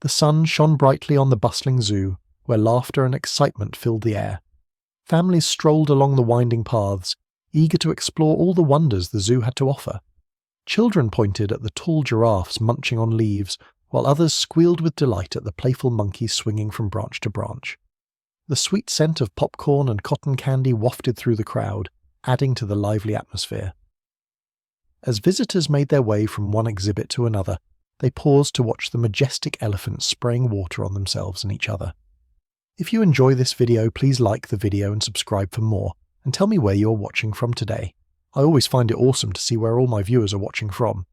The sun shone brightly on the bustling zoo, where laughter and excitement filled the air. Families strolled along the winding paths, eager to explore all the wonders the zoo had to offer. Children pointed at the tall giraffes munching on leaves, while others squealed with delight at the playful monkeys swinging from branch to branch. The sweet scent of popcorn and cotton candy wafted through the crowd, adding to the lively atmosphere. As visitors made their way from one exhibit to another, they paused to watch the majestic elephants spraying water on themselves and each other. If you enjoy this video, please like the video and subscribe for more, and tell me where you're watching from today. I always find it awesome to see where all my viewers are watching from.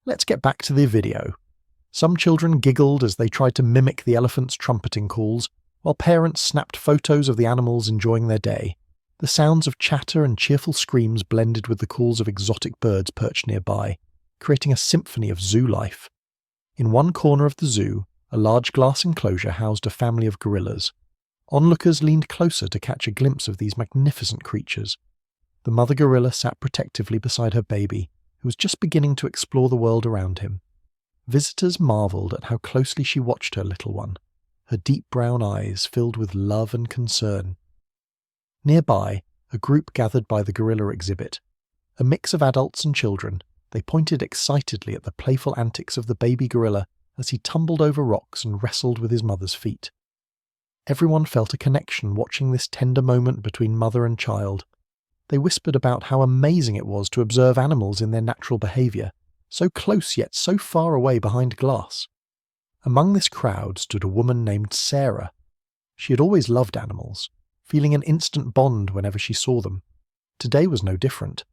Let's get back to the video. Some children giggled as they tried to mimic the elephants' trumpeting calls, while parents snapped photos of the animals enjoying their day. The sounds of chatter and cheerful screams blended with the calls of exotic birds perched nearby, creating a symphony of zoo life. In one corner of the zoo, a large glass enclosure housed a family of gorillas. Onlookers leaned closer to catch a glimpse of these magnificent creatures. The mother gorilla sat protectively beside her baby, who was just beginning to explore the world around him. Visitors marveled at how closely she watched her little one, her deep brown eyes filled with love and concern. Nearby, a group gathered by the gorilla exhibit. A mix of adults and children, they pointed excitedly at the playful antics of the baby gorilla as he tumbled over rocks and wrestled with his mother's feet. Everyone felt a connection watching this tender moment between mother and child. They whispered about how amazing it was to observe animals in their natural behaviour, so close yet so far away behind glass. Among this crowd stood a woman named Sarah. She had always loved animals, feeling an instant bond whenever she saw them. Today was no different.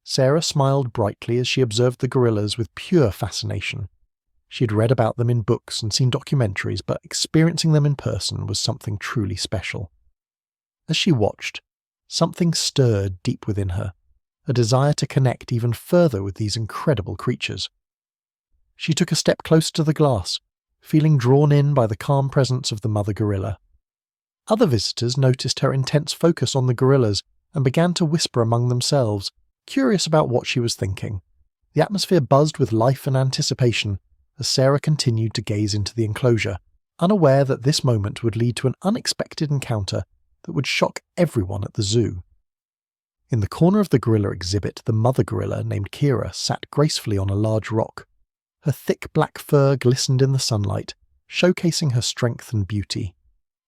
Sarah smiled brightly as she observed the gorillas with pure fascination. She had read about them in books and seen documentaries, but experiencing them in person was something truly special. As she watched, something stirred deep within her, a desire to connect even further with these incredible creatures. She took a step closer to the glass, feeling drawn in by the calm presence of the mother gorilla. Other visitors noticed her intense focus on the gorillas and began to whisper among themselves, curious about what she was thinking. The atmosphere buzzed with life and anticipation as Sarah continued to gaze into the enclosure, unaware that this moment would lead to an unexpected encounter that would shock everyone at the zoo. In the corner of the gorilla exhibit, the mother gorilla, named Kira, sat gracefully on a large rock. Her thick black fur glistened in the sunlight, showcasing her strength and beauty.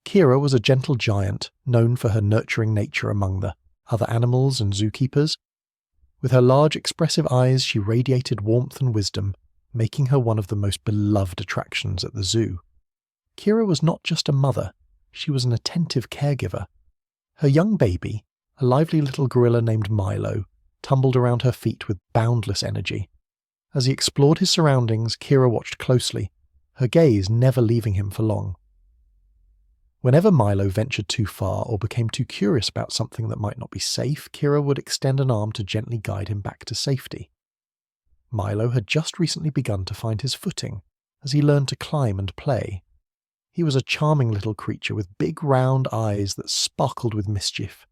Kira was a gentle giant, known for her nurturing nature among the other animals and zookeepers. With her large, expressive eyes, she radiated warmth and wisdom, making her one of the most beloved attractions at the zoo. Kira was not just a mother, she was an attentive caregiver. Her young baby, a lively little gorilla named Milo, tumbled around her feet with boundless energy. As he explored his surroundings, Kira watched closely, her gaze never leaving him for long. Whenever Milo ventured too far or became too curious about something that might not be safe, Kira would extend an arm to gently guide him back to safety. Milo had just recently begun to find his footing as he learned to climb and play. He was a charming little creature with big round eyes that sparkled with mischief.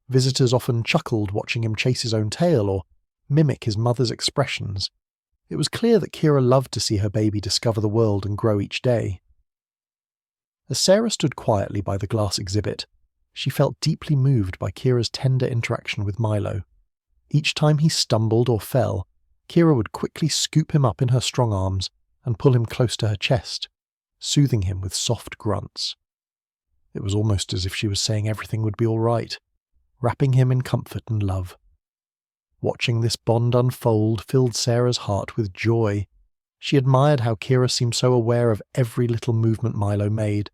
Visitors often chuckled watching him chase his own tail or mimic his mother's expressions. It was clear that Kira loved to see her baby discover the world and grow each day. As Sarah stood quietly by the glass exhibit, she felt deeply moved by Kira's tender interaction with Milo. Each time he stumbled or fell, Kira would quickly scoop him up in her strong arms and pull him close to her chest, soothing him with soft grunts. It was almost as if she was saying everything would be all right, wrapping him in comfort and love. Watching this bond unfold filled Sarah's heart with joy. She admired how Kira seemed so aware of every little movement Milo made,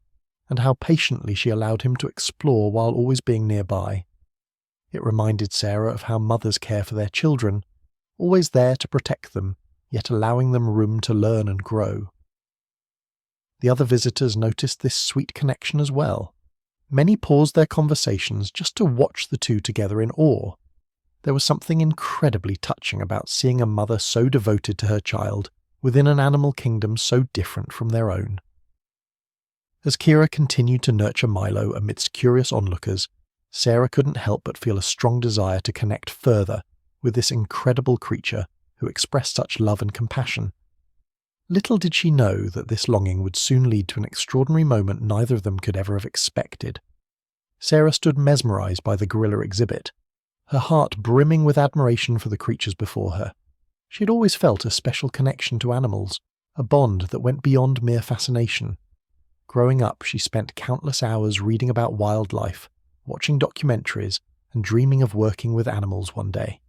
and how patiently she allowed him to explore while always being nearby. It reminded Sarah of how mothers care for their children, always there to protect them, yet allowing them room to learn and grow. The other visitors noticed this sweet connection as well. Many paused their conversations just to watch the two together in awe. There was something incredibly touching about seeing a mother so devoted to her child within an animal kingdom so different from their own. As Kira continued to nurture Milo amidst curious onlookers, Sarah couldn't help but feel a strong desire to connect further with this incredible creature who expressed such love and compassion. Little did she know that this longing would soon lead to an extraordinary moment neither of them could ever have expected. Sarah stood mesmerized by the gorilla exhibit, her heart brimming with admiration for the creatures before her. She had always felt a special connection to animals, a bond that went beyond mere fascination. Growing up, she spent countless hours reading about wildlife, watching documentaries, and dreaming of working with animals one day.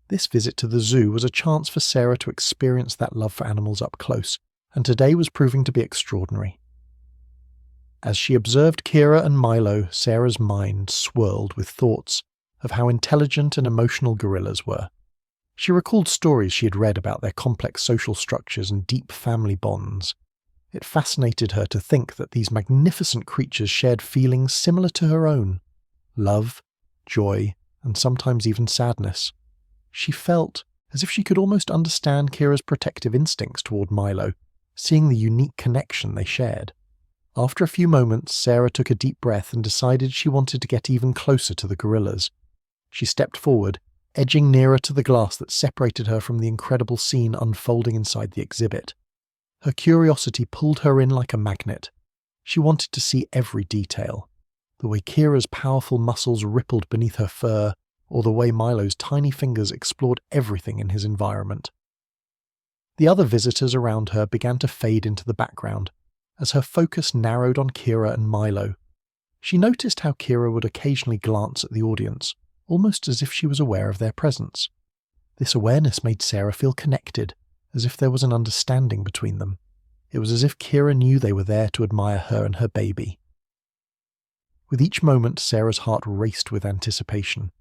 This visit to the zoo was a chance for Sarah to experience that love for animals up close, and today was proving to be extraordinary. As she observed Kira and Milo, Sarah's mind swirled with thoughts of how intelligent and emotional gorillas were. She recalled stories she had read about their complex social structures and deep family bonds. It fascinated her to think that these magnificent creatures shared feelings similar to her own: love, joy, and sometimes even sadness. She felt as if she could almost understand Kira's protective instincts toward Milo, seeing the unique connection they shared. After a few moments, Sarah took a deep breath and decided she wanted to get even closer to the gorillas. She stepped forward, edging nearer to the glass that separated her from the incredible scene unfolding inside the exhibit. Her curiosity pulled her in like a magnet. She wanted to see every detail: the way Kira's powerful muscles rippled beneath her fur, or the way Milo's tiny fingers explored everything in his environment. The other visitors around her began to fade into the background, as her focus narrowed on Kira and Milo. She noticed how Kira would occasionally glance at the audience, almost as if she was aware of their presence. This awareness made Sarah feel connected, as if there was an understanding between them. It was as if Kira knew they were there to admire her and her baby. With each moment, Sarah's heart raced with anticipation.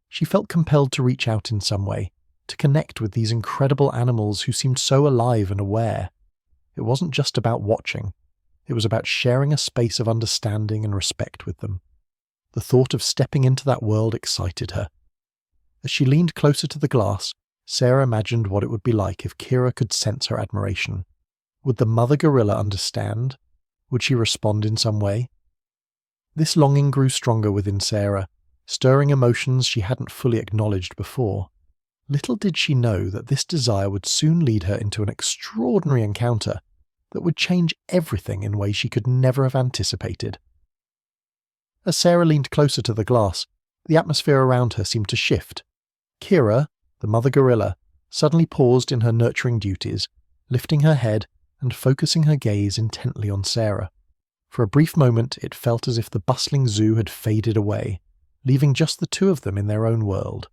She felt compelled to reach out in some way, to connect with these incredible animals who seemed so alive and aware. It wasn't just about watching. It was about sharing a space of understanding and respect with them. The thought of stepping into that world excited her. As she leaned closer to the glass, Sarah imagined what it would be like if Kira could sense her admiration. Would the mother gorilla understand? Would she respond in some way? This longing grew stronger within Sarah, stirring emotions she hadn't fully acknowledged before. Little did she know that this desire would soon lead her into an extraordinary encounter that would change everything in ways she could never have anticipated. As Sarah leaned closer to the glass, the atmosphere around her seemed to shift. Kira, the mother gorilla, suddenly paused in her nurturing duties, lifting her head and focusing her gaze intently on Sarah. For a brief moment, it felt as if the bustling zoo had faded away, leaving just the two of them in their own world.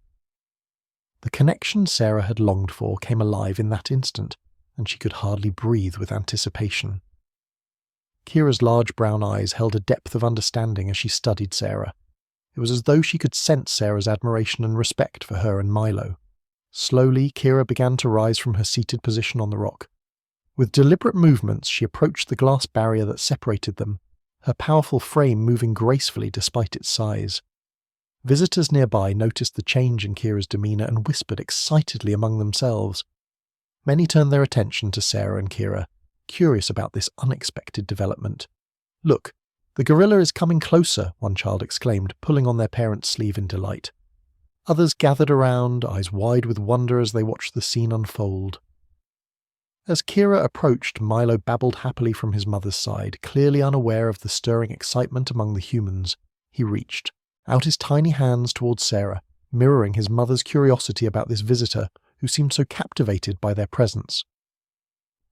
The connection Sarah had longed for came alive in that instant, and she could hardly breathe with anticipation. Kira's large brown eyes held a depth of understanding as she studied Sarah. It was as though she could sense Sarah's admiration and respect for her and Milo. Slowly, Kira began to rise from her seated position on the rock. With deliberate movements, she approached the glass barrier that separated them, her powerful frame moving gracefully despite its size. Visitors nearby noticed the change in Kira's demeanor and whispered excitedly among themselves. Many turned their attention to Sarah and Kira, curious about this unexpected development. "Look, the gorilla is coming closer," one child exclaimed, pulling on their parent's sleeve in delight. Others gathered around, eyes wide with wonder as they watched the scene unfold. As Kira approached, Milo babbled happily from his mother's side, clearly unaware of the stirring excitement among the humans. He reached out his tiny hands towards Sarah, mirroring his mother's curiosity about this visitor who seemed so captivated by their presence.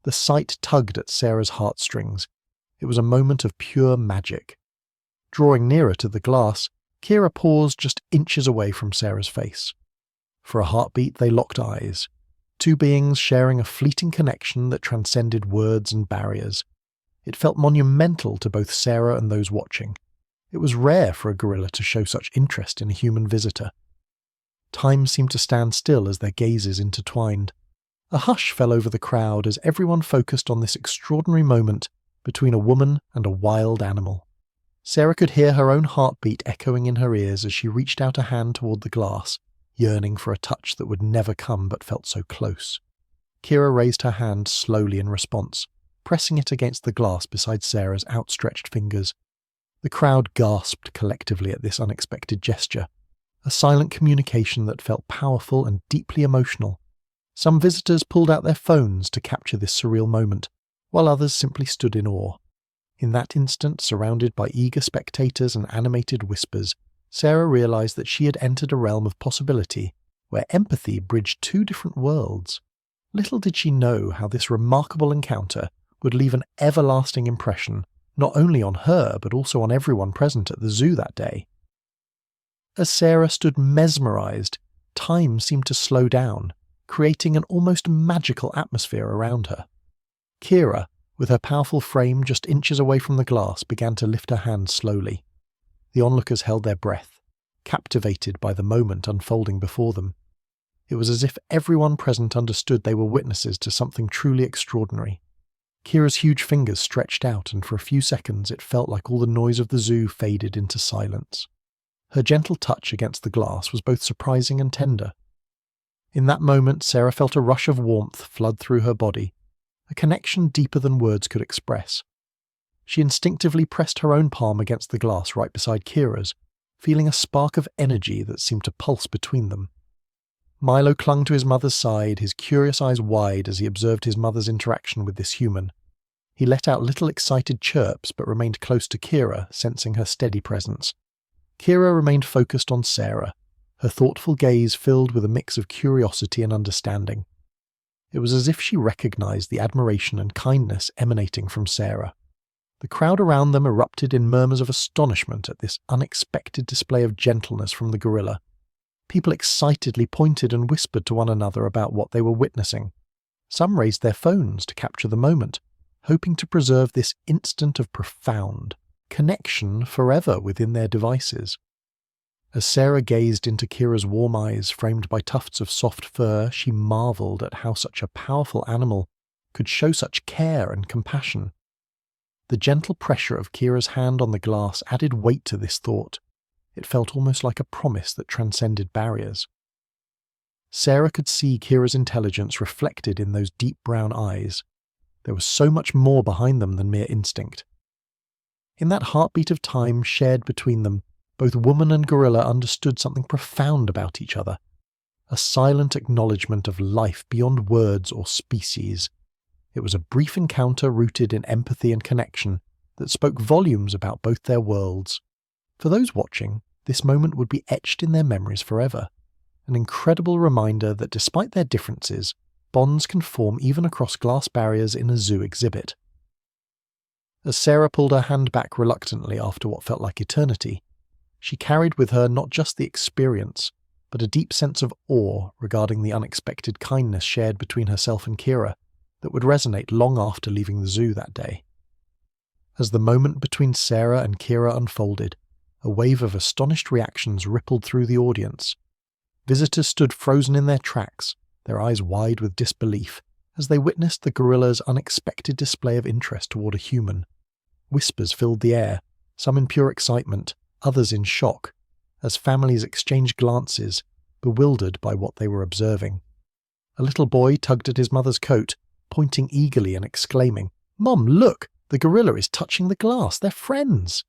The sight tugged at Sarah's heartstrings. It was a moment of pure magic. Drawing nearer to the glass, Kira paused just inches away from Sarah's face. For a heartbeat, they locked eyes, two beings sharing a fleeting connection that transcended words and barriers. It felt monumental to both Sarah and those watching. It was rare for a gorilla to show such interest in a human visitor. Time seemed to stand still as their gazes intertwined. A hush fell over the crowd as everyone focused on this extraordinary moment between a woman and a wild animal. Sarah could hear her own heartbeat echoing in her ears as she reached out a hand toward the glass, yearning for a touch that would never come but felt so close. Kira raised her hand slowly in response, pressing it against the glass beside Sarah's outstretched fingers. The crowd gasped collectively at this unexpected gesture, a silent communication that felt powerful and deeply emotional. Some visitors pulled out their phones to capture this surreal moment, while others simply stood in awe. In that instant, surrounded by eager spectators and animated whispers, Sarah realized that she had entered a realm of possibility where empathy bridged two different worlds. Little did she know how this remarkable encounter would leave an everlasting impression not only on her but also on everyone present at the zoo that day. As Sarah stood mesmerized, time seemed to slow down, creating an almost magical atmosphere around her. Kira, with her powerful frame just inches away from the glass, began to lift her hand slowly. The onlookers held their breath, captivated by the moment unfolding before them. It was as if everyone present understood they were witnesses to something truly extraordinary. Kira's huge fingers stretched out, and for a few seconds it felt like all the noise of the zoo faded into silence. Her gentle touch against the glass was both surprising and tender. In that moment, Sarah felt a rush of warmth flood through her body, a connection deeper than words could express. She instinctively pressed her own palm against the glass right beside Kira's, feeling a spark of energy that seemed to pulse between them. Milo clung to his mother's side, his curious eyes wide as he observed his mother's interaction with this human. He let out little excited chirps but remained close to Kira, sensing her steady presence. Kira remained focused on Sarah, her thoughtful gaze filled with a mix of curiosity and understanding. It was as if she recognized the admiration and kindness emanating from Sarah. The crowd around them erupted in murmurs of astonishment at this unexpected display of gentleness from the gorilla. People excitedly pointed and whispered to one another about what they were witnessing. Some raised their phones to capture the moment, hoping to preserve this instant of profound connection forever within their devices. As Sarah gazed into Kira's warm eyes framed by tufts of soft fur, she marveled at how such a powerful animal could show such care and compassion. The gentle pressure of Kira's hand on the glass added weight to this thought. It felt almost like a promise that transcended barriers. Sarah could see Kira's intelligence reflected in those deep brown eyes. There was so much more behind them than mere instinct. In that heartbeat of time shared between them, both woman and gorilla understood something profound about each other, a silent acknowledgement of life beyond words or species. It was a brief encounter rooted in empathy and connection that spoke volumes about both their worlds. For those watching, this moment would be etched in their memories forever, an incredible reminder that despite their differences, bonds can form even across glass barriers in a zoo exhibit. As Sarah pulled her hand back reluctantly after what felt like eternity, she carried with her not just the experience, but a deep sense of awe regarding the unexpected kindness shared between herself and Kira that would resonate long after leaving the zoo that day. As the moment between Sarah and Kira unfolded, a wave of astonished reactions rippled through the audience. Visitors stood frozen in their tracks, their eyes wide with disbelief, as they witnessed the gorilla's unexpected display of interest toward a human. Whispers filled the air, some in pure excitement, others in shock, as families exchanged glances, bewildered by what they were observing. A little boy tugged at his mother's coat, pointing eagerly and exclaiming, "Mom, look! The gorilla is touching the glass! They're friends!"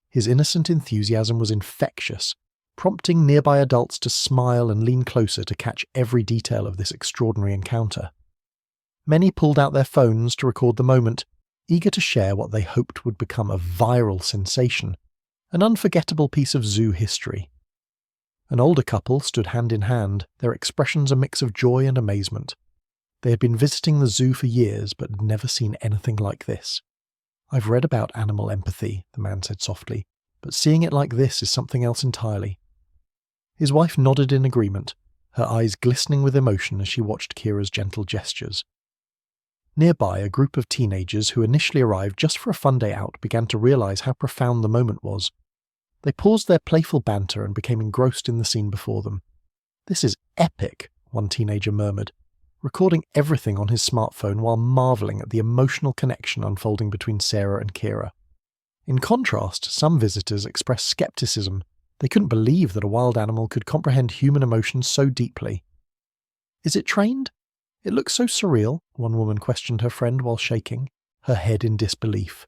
His innocent enthusiasm was infectious, prompting nearby adults to smile and lean closer to catch every detail of this extraordinary encounter. Many pulled out their phones to record the moment, eager to share what they hoped would become a viral sensation, an unforgettable piece of zoo history. An older couple stood hand in hand, their expressions a mix of joy and amazement. They had been visiting the zoo for years but had never seen anything like this. "I've read about animal empathy," the man said softly, "but seeing it like this is something else entirely." His wife nodded in agreement, her eyes glistening with emotion as she watched Kira's gentle gestures. Nearby, a group of teenagers who initially arrived just for a fun day out began to realize how profound the moment was. They paused their playful banter and became engrossed in the scene before them. "This is epic," one teenager murmured, recording everything on his smartphone while marveling at the emotional connection unfolding between Sarah and Kira. In contrast, some visitors expressed skepticism. They couldn't believe that a wild animal could comprehend human emotions so deeply. "Is it trained? It looks so surreal," one woman questioned her friend while shaking, her head in disbelief.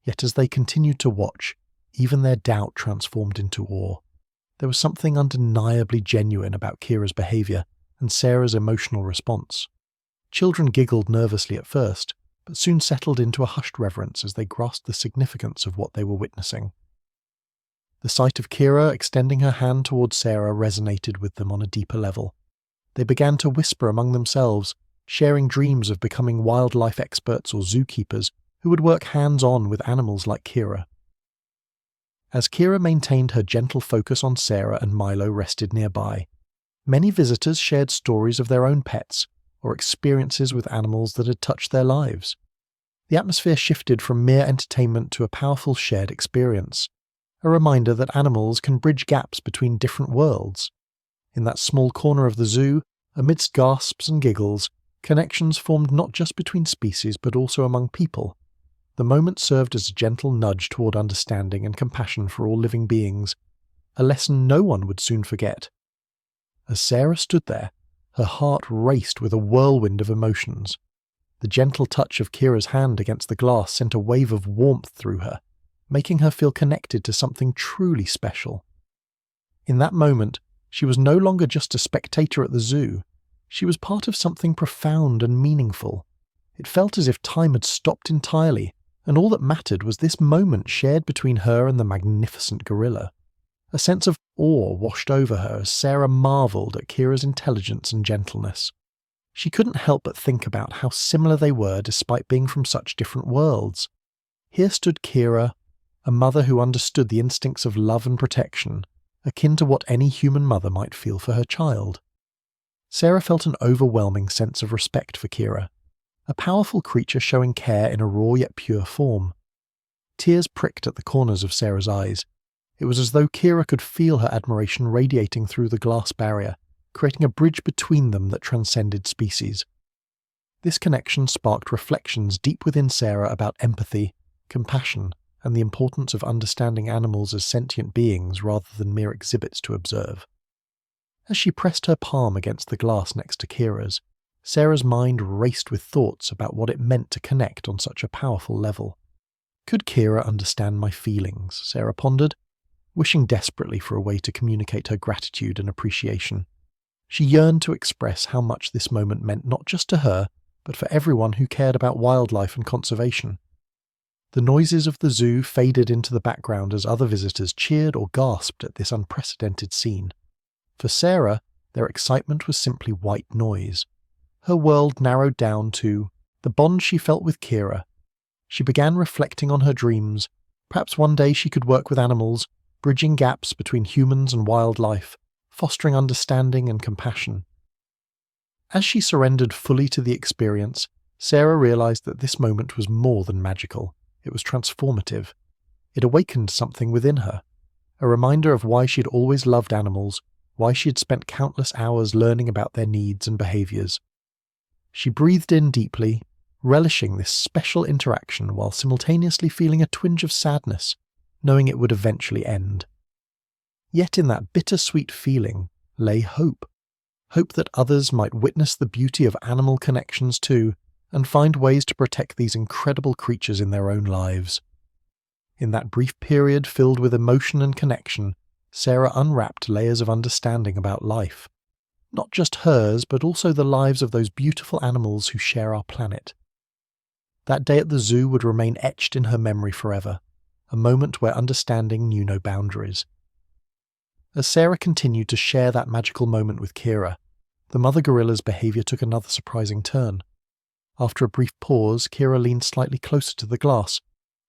Yet as they continued to watch, even their doubt transformed into awe. There was something undeniably genuine about Kira's behavior, and Sarah's emotional response. Children giggled nervously at first, but soon settled into a hushed reverence as they grasped the significance of what they were witnessing. The sight of Kira extending her hand towards Sarah resonated with them on a deeper level. They began to whisper among themselves, sharing dreams of becoming wildlife experts or zookeepers who would work hands-on with animals like Kira. As Kira maintained her gentle focus on Sarah and Milo rested nearby, many visitors shared stories of their own pets or experiences with animals that had touched their lives. The atmosphere shifted from mere entertainment to a powerful shared experience, a reminder that animals can bridge gaps between different worlds. In that small corner of the zoo, amidst gasps and giggles, connections formed not just between species but also among people. The moment served as a gentle nudge toward understanding and compassion for all living beings, a lesson no one would soon forget. As Sarah stood there, her heart raced with a whirlwind of emotions. The gentle touch of Kira's hand against the glass sent a wave of warmth through her, making her feel connected to something truly special. In that moment, she was no longer just a spectator at the zoo. She was part of something profound and meaningful. It felt as if time had stopped entirely, and all that mattered was this moment shared between her and the magnificent gorilla. A sense of awe washed over her as Sarah marveled at Kira's intelligence and gentleness. She couldn't help but think about how similar they were despite being from such different worlds. Here stood Kira, a mother who understood the instincts of love and protection, akin to what any human mother might feel for her child. Sarah felt an overwhelming sense of respect for Kira, a powerful creature showing care in a raw yet pure form. Tears pricked at the corners of Sarah's eyes. It was as though Kira could feel her admiration radiating through the glass barrier, creating a bridge between them that transcended species. This connection sparked reflections deep within Sarah about empathy, compassion, and the importance of understanding animals as sentient beings rather than mere exhibits to observe. As she pressed her palm against the glass next to Kira's, Sarah's mind raced with thoughts about what it meant to connect on such a powerful level. Could Kira understand my feelings? Sarah pondered, wishing desperately for a way to communicate her gratitude and appreciation. She yearned to express how much this moment meant not just to her, but for everyone who cared about wildlife and conservation. The noises of the zoo faded into the background as other visitors cheered or gasped at this unprecedented scene. For Sarah, their excitement was simply white noise. Her world narrowed down to the bond she felt with Kira. She began reflecting on her dreams. Perhaps one day she could work with animals, bridging gaps between humans and wildlife, fostering understanding and compassion. As she surrendered fully to the experience, Sarah realized that this moment was more than magical. It was transformative. It awakened something within her, a reminder of why she had always loved animals, why she had spent countless hours learning about their needs and behaviors. She breathed in deeply, relishing this special interaction while simultaneously feeling a twinge of sadness, knowing it would eventually end. Yet in that bittersweet feeling lay hope. Hope that others might witness the beauty of animal connections too, and find ways to protect these incredible creatures in their own lives. In that brief period filled with emotion and connection, Sarah unwrapped layers of understanding about life. Not just hers, but also the lives of those beautiful animals who share our planet. That day at the zoo would remain etched in her memory forever, a moment where understanding knew no boundaries. As Sarah continued to share that magical moment with Kira, the mother gorilla's behavior took another surprising turn. After a brief pause, Kira leaned slightly closer to the glass,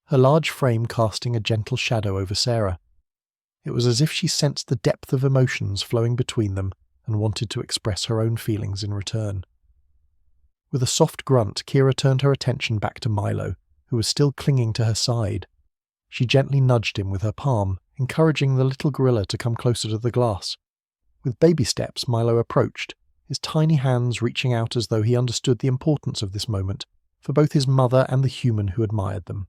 her large frame casting a gentle shadow over Sarah. It was as if she sensed the depth of emotions flowing between them and wanted to express her own feelings in return. With a soft grunt, Kira turned her attention back to Milo, who was still clinging to her side. She gently nudged him with her palm, encouraging the little gorilla to come closer to the glass. With baby steps, Milo approached, his tiny hands reaching out as though he understood the importance of this moment for both his mother and the human who admired them.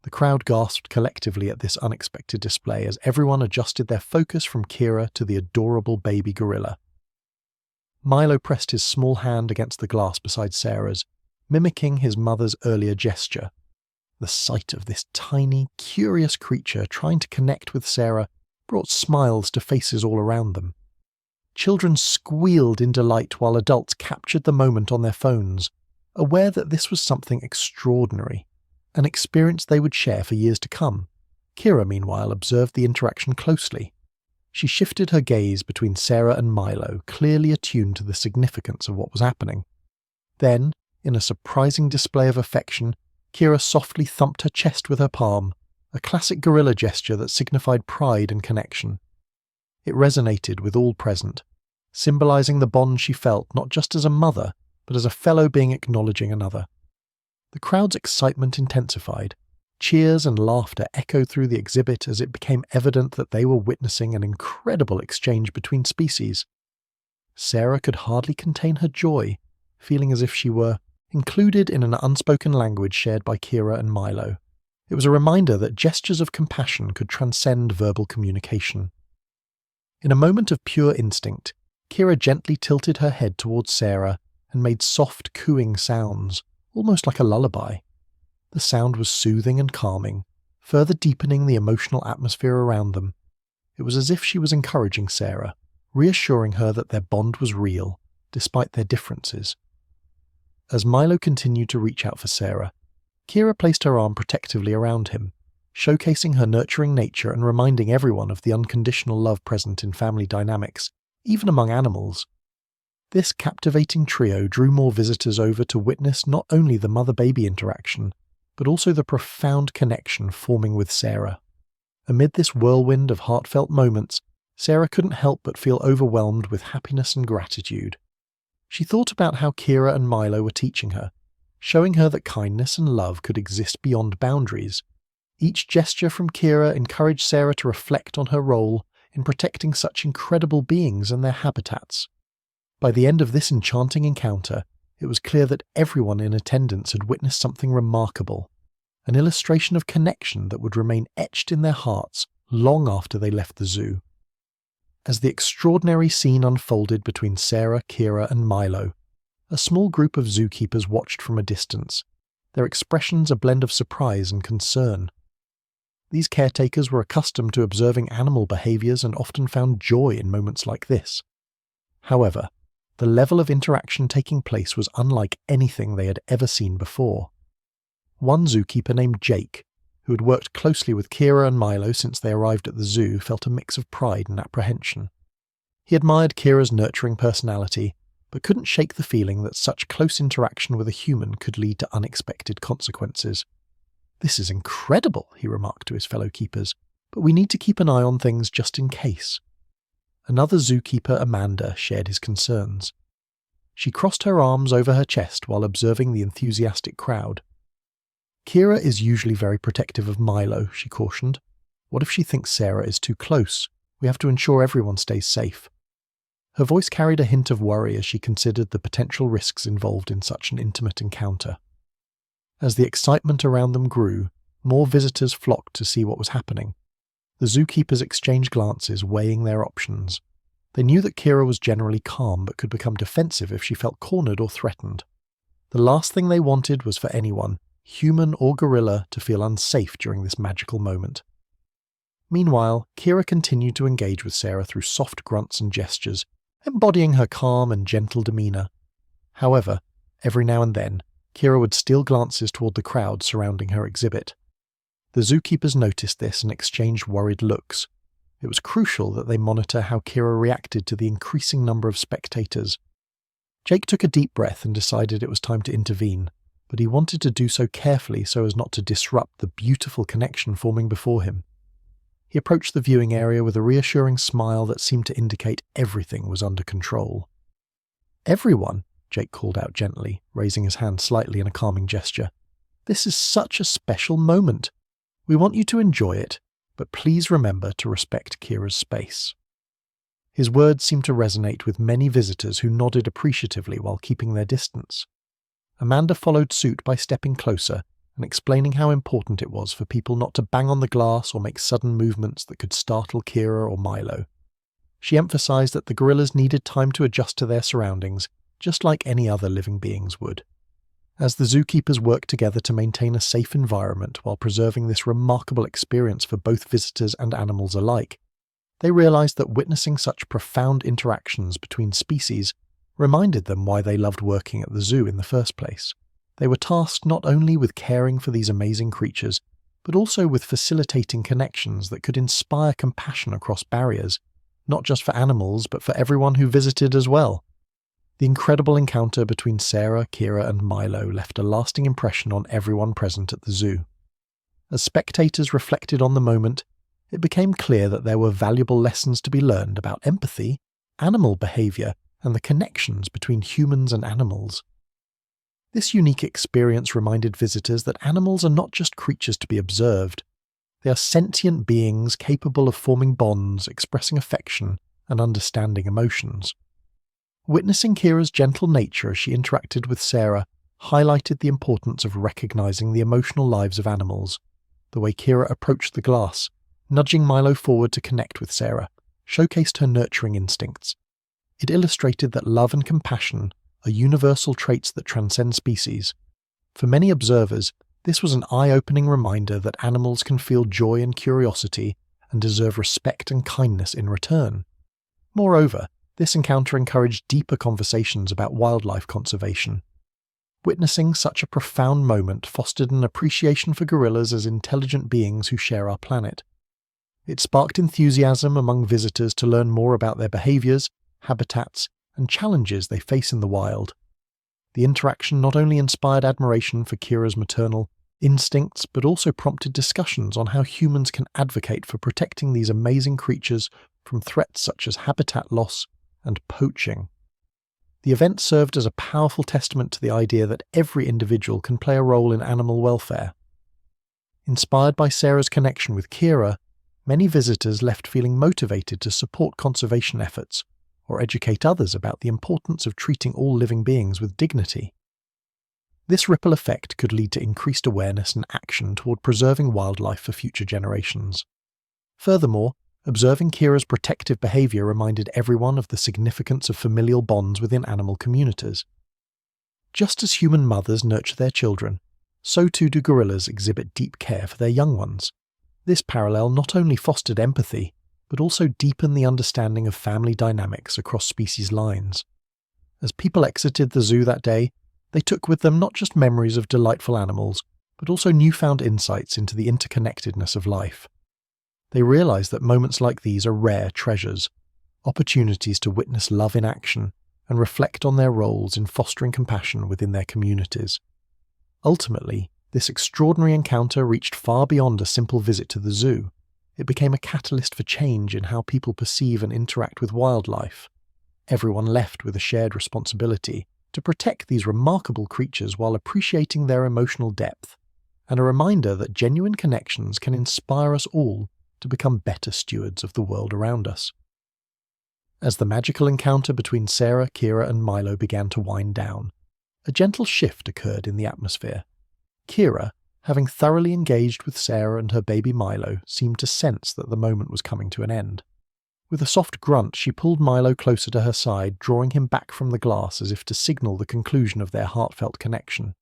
The crowd gasped collectively at this unexpected display as everyone adjusted their focus from Kira to the adorable baby gorilla. Milo pressed his small hand against the glass beside Sarah's, mimicking his mother's earlier gesture. The sight of this tiny, curious creature trying to connect with Sarah brought smiles to faces all around them. Children squealed in delight while adults captured the moment on their phones, aware that this was something extraordinary, an experience they would share for years to come. Kira, meanwhile, observed the interaction closely. She shifted her gaze between Sarah and Milo, clearly attuned to the significance of what was happening. Then, in a surprising display of affection, Kira softly thumped her chest with her palm, a classic gorilla gesture that signified pride and connection. It resonated with all present, symbolizing the bond she felt not just as a mother, but as a fellow being acknowledging another. The crowd's excitement intensified. Cheers and laughter echoed through the exhibit as it became evident that they were witnessing an incredible exchange between species. Sarah could hardly contain her joy, feeling as if she were included in an unspoken language shared by Kira and Milo. It was a reminder that gestures of compassion could transcend verbal communication. In a moment of pure instinct, Kira gently tilted her head towards Sarah and made soft, cooing sounds, almost like a lullaby. The sound was soothing and calming, further deepening the emotional atmosphere around them. It was as if she was encouraging Sarah, reassuring her that their bond was real, despite their differences. As Milo continued to reach out for Sarah, Kira placed her arm protectively around him, showcasing her nurturing nature and reminding everyone of the unconditional love present in family dynamics, even among animals. This captivating trio drew more visitors over to witness not only the mother-baby interaction, but also the profound connection forming with Sarah. Amid this whirlwind of heartfelt moments, Sarah couldn't help but feel overwhelmed with happiness and gratitude. She thought about how Kira and Milo were teaching her, showing her that kindness and love could exist beyond boundaries. Each gesture from Kira encouraged Sarah to reflect on her role in protecting such incredible beings and their habitats. By the end of this enchanting encounter, it was clear that everyone in attendance had witnessed something remarkable, an illustration of connection that would remain etched in their hearts long after they left the zoo. As the extraordinary scene unfolded between Sarah, Kira, and Milo, a small group of zookeepers watched from a distance, their expressions a blend of surprise and concern. These caretakers were accustomed to observing animal behaviors and often found joy in moments like this. However, the level of interaction taking place was unlike anything they had ever seen before. One zookeeper named Jake, who had worked closely with Kira and Milo since they arrived at the zoo, felt a mix of pride and apprehension. He admired Kira's nurturing personality, but couldn't shake the feeling that such close interaction with a human could lead to unexpected consequences. "This is incredible," he remarked to his fellow keepers, "but we need to keep an eye on things just in case." Another zookeeper, Amanda, shared his concerns. She crossed her arms over her chest while observing the enthusiastic crowd. "Kira is usually very protective of Milo," she cautioned. "What if she thinks Sarah is too close? We have to ensure everyone stays safe." Her voice carried a hint of worry as she considered the potential risks involved in such an intimate encounter. As the excitement around them grew, more visitors flocked to see what was happening. The zookeepers exchanged glances, weighing their options. They knew that Kira was generally calm but could become defensive if she felt cornered or threatened. The last thing they wanted was for anyone, human or gorilla, to feel unsafe during this magical moment. Meanwhile, Kira continued to engage with Sarah through soft grunts and gestures, embodying her calm and gentle demeanor. However, every now and then, Kira would steal glances toward the crowd surrounding her exhibit. The zookeepers noticed this and exchanged worried looks. It was crucial that they monitor how Kira reacted to the increasing number of spectators. Jake took a deep breath and decided it was time to intervene, but he wanted to do so carefully so as not to disrupt the beautiful connection forming before him. He approached the viewing area with a reassuring smile that seemed to indicate everything was under control. "Everyone," Jake called out gently, raising his hand slightly in a calming gesture. "This is such a special moment. We want you to enjoy it, but please remember to respect Kira's space." His words seemed to resonate with many visitors who nodded appreciatively while keeping their distance. Amanda followed suit by stepping closer and explaining how important it was for people not to bang on the glass or make sudden movements that could startle Kira or Milo. She emphasized that the gorillas needed time to adjust to their surroundings, just like any other living beings would. As the zookeepers worked together to maintain a safe environment while preserving this remarkable experience for both visitors and animals alike, They realized that witnessing such profound interactions between species reminded them why they loved working at the zoo in the first place. They were tasked not only with caring for these amazing creatures, but also with facilitating connections that could inspire compassion across barriers, not just for animals, but for everyone who visited as well. The incredible encounter between Sarah, Kira, and Milo left a lasting impression on everyone present at the zoo. As spectators reflected on the moment, it became clear that there were valuable lessons to be learned about empathy, animal behavior, and the connections between humans and animals. This unique experience reminded visitors that animals are not just creatures to be observed. They are sentient beings capable of forming bonds, expressing affection, and understanding emotions. Witnessing Kira's gentle nature as she interacted with Sarah highlighted the importance of recognizing the emotional lives of animals. The way Kira approached the glass, nudging Milo forward to connect with Sarah, showcased her nurturing instincts. It illustrated that love and compassion are universal traits that transcend species. For many observers, this was an eye-opening reminder that animals can feel joy and curiosity and deserve respect and kindness in return. Moreover, this encounter encouraged deeper conversations about wildlife conservation. Witnessing such a profound moment fostered an appreciation for gorillas as intelligent beings who share our planet. It sparked enthusiasm among visitors to learn more about their behaviors, habitats, and challenges they face in the wild. The interaction not only inspired admiration for Kira's maternal instincts, but also prompted discussions on how humans can advocate for protecting these amazing creatures from threats such as habitat loss and poaching. The event served as a powerful testament to the idea that every individual can play a role in animal welfare. Inspired by Sarah's connection with Kira, many visitors left feeling motivated to support conservation efforts or educate others about the importance of treating all living beings with dignity. This ripple effect could lead to increased awareness and action toward preserving wildlife for future generations. Furthermore, observing Kira's protective behavior reminded everyone of the significance of familial bonds within animal communities. Just as human mothers nurture their children, so too do gorillas exhibit deep care for their young ones. This parallel not only fostered empathy, but also deepened the understanding of family dynamics across species lines. As people exited the zoo that day, they took with them not just memories of delightful animals, but also newfound insights into the interconnectedness of life. They realized that moments like these are rare treasures, opportunities to witness love in action and reflect on their roles in fostering compassion within their communities. Ultimately, this extraordinary encounter reached far beyond a simple visit to the zoo. It became a catalyst for change in how people perceive and interact with wildlife. Everyone left with a shared responsibility to protect these remarkable creatures while appreciating their emotional depth, and a reminder that genuine connections can inspire us all to become better stewards of the world around us. As the magical encounter between Sarah, Kira, and Milo began to wind down, a gentle shift occurred in the atmosphere. Kira, having thoroughly engaged with Sarah and her baby Milo, seemed to sense that the moment was coming to an end. With a soft grunt, she pulled Milo closer to her side, drawing him back from the glass as if to signal the conclusion of their heartfelt connection.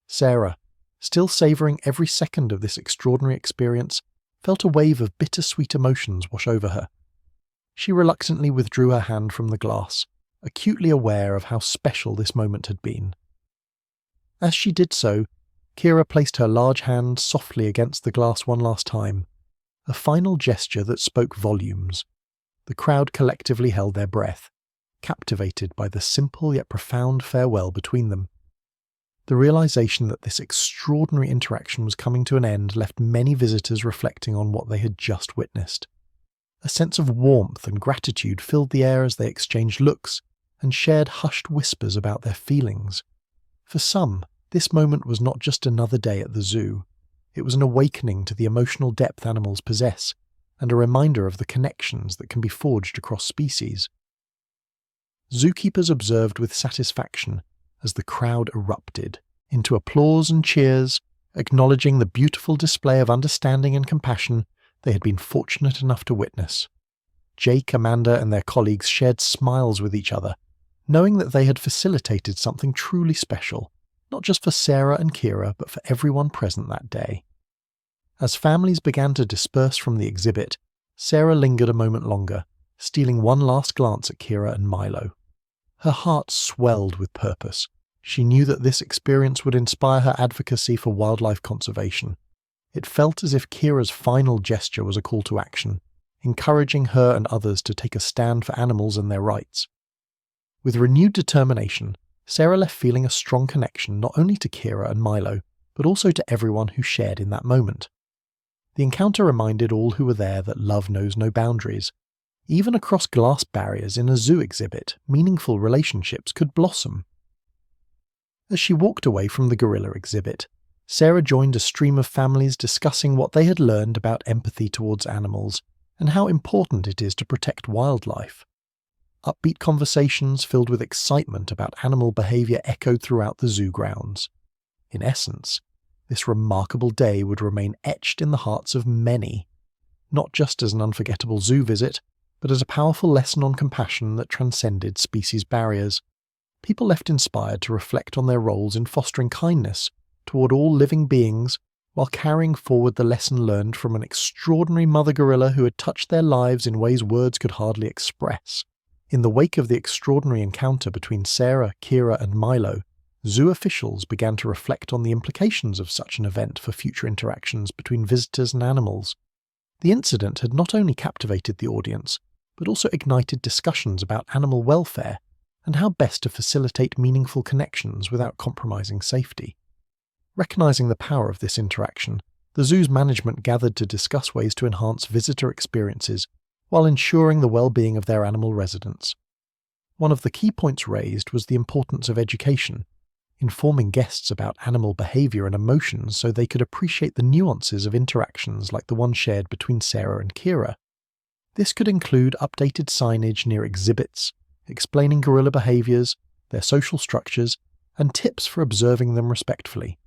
Sarah, still savouring every second of this extraordinary experience, felt a wave of bittersweet emotions wash over her. She reluctantly withdrew her hand from the glass, acutely aware of how special this moment had been. As she did so, Kira placed her large hand softly against the glass one last time, a final gesture that spoke volumes. The crowd collectively held their breath, captivated by the simple yet profound farewell between them. The realization that this extraordinary interaction was coming to an end left many visitors reflecting on what they had just witnessed. A sense of warmth and gratitude filled the air as they exchanged looks and shared hushed whispers about their feelings. For some, this moment was not just another day at the zoo. It was an awakening to the emotional depth animals possess, and a reminder of the connections that can be forged across species. Zookeepers observed with satisfaction as the crowd erupted into applause and cheers, acknowledging the beautiful display of understanding and compassion they had been fortunate enough to witness. Jake, Amanda, and their colleagues shared smiles with each other, knowing that they had facilitated something truly special, not just for Sarah and Kira, but for everyone present that day. As families began to disperse from the exhibit, Sarah lingered a moment longer, stealing one last glance at Kira and Milo. Her heart swelled with purpose. She knew that this experience would inspire her advocacy for wildlife conservation. It felt as if Kira's final gesture was a call to action, encouraging her and others to take a stand for animals and their rights. With renewed determination, Sarah left feeling a strong connection not only to Kira and Milo, but also to everyone who shared in that moment. The encounter reminded all who were there that love knows no boundaries. Even across glass barriers in a zoo exhibit, meaningful relationships could blossom. As she walked away from the gorilla exhibit, Sarah joined a stream of families discussing what they had learned about empathy towards animals and how important it is to protect wildlife. Upbeat conversations filled with excitement about animal behaviour echoed throughout the zoo grounds. In essence, this remarkable day would remain etched in the hearts of many, not just as an unforgettable zoo visit, but as a powerful lesson on compassion that transcended species barriers. People left inspired to reflect on their roles in fostering kindness toward all living beings while carrying forward the lesson learned from an extraordinary mother gorilla who had touched their lives in ways words could hardly express. In the wake of the extraordinary encounter between Sarah, Kira, and Milo, zoo officials began to reflect on the implications of such an event for future interactions between visitors and animals. The incident had not only captivated the audience, but also ignited discussions about animal welfare and how best to facilitate meaningful connections without compromising safety. Recognizing the power of this interaction, the zoo's management gathered to discuss ways to enhance visitor experiences while ensuring the well-being of their animal residents. One of the key points raised was the importance of education, informing guests about animal behavior and emotions so they could appreciate the nuances of interactions like the one shared between Sarah and Kira. This could include updated signage near exhibits, explaining gorilla behaviors, their social structures, and tips for observing them respectfully.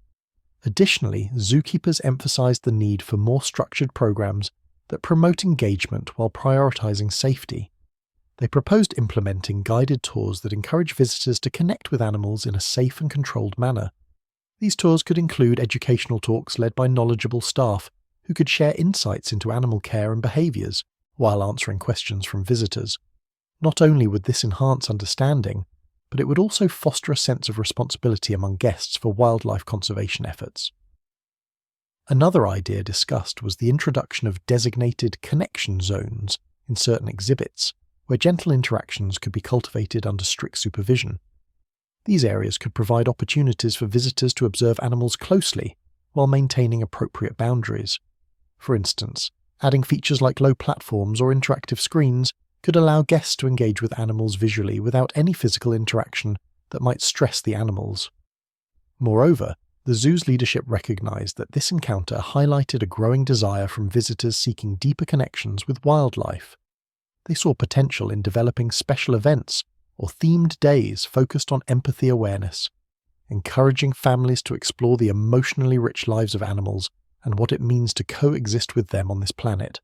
Additionally, zookeepers emphasized the need for more structured programs that promote engagement while prioritizing safety. They proposed implementing guided tours that encourage visitors to connect with animals in a safe and controlled manner. These tours could include educational talks led by knowledgeable staff who could share insights into animal care and behaviors while answering questions from visitors. Not only would this enhance understanding, but it would also foster a sense of responsibility among guests for wildlife conservation efforts. Another idea discussed was the introduction of designated connection zones in certain exhibits, where gentle interactions could be cultivated under strict supervision. These areas could provide opportunities for visitors to observe animals closely while maintaining appropriate boundaries. For instance, adding features like low platforms or interactive screens could allow guests to engage with animals visually without any physical interaction that might stress the animals. Moreover, the zoo's leadership recognized that this encounter highlighted a growing desire from visitors seeking deeper connections with wildlife. They saw potential in developing special events or themed days focused on empathy awareness, encouraging families to explore the emotionally rich lives of animals and what it means to coexist with them on this planet.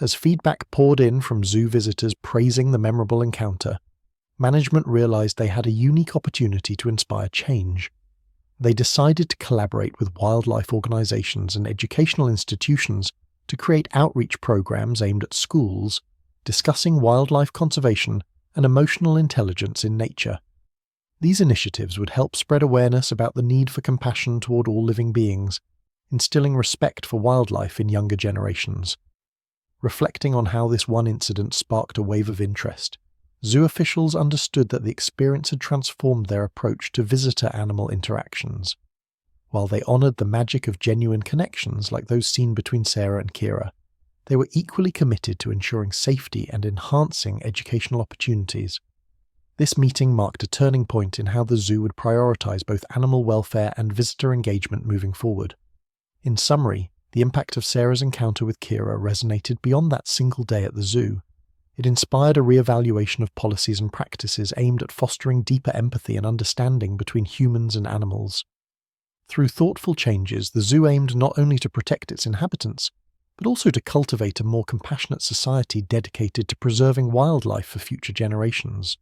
As feedback poured in from zoo visitors praising the memorable encounter, management realized they had a unique opportunity to inspire change. They decided to collaborate with wildlife organizations and educational institutions to create outreach programs aimed at schools, discussing wildlife conservation and emotional intelligence in nature. These initiatives would help spread awareness about the need for compassion toward all living beings, instilling respect for wildlife in younger generations. Reflecting on how this one incident sparked a wave of interest, zoo officials understood that the experience had transformed their approach to visitor-animal interactions. While they honored the magic of genuine connections like those seen between Sarah and Kira, they were equally committed to ensuring safety and enhancing educational opportunities. This meeting marked a turning point in how the zoo would prioritize both animal welfare and visitor engagement moving forward. In summary, the impact of Sarah's encounter with Kira resonated beyond that single day at the zoo. It inspired a re-evaluation of policies and practices aimed at fostering deeper empathy and understanding between humans and animals. Through thoughtful changes, the zoo aimed not only to protect its inhabitants, but also to cultivate a more compassionate society dedicated to preserving wildlife for future generations.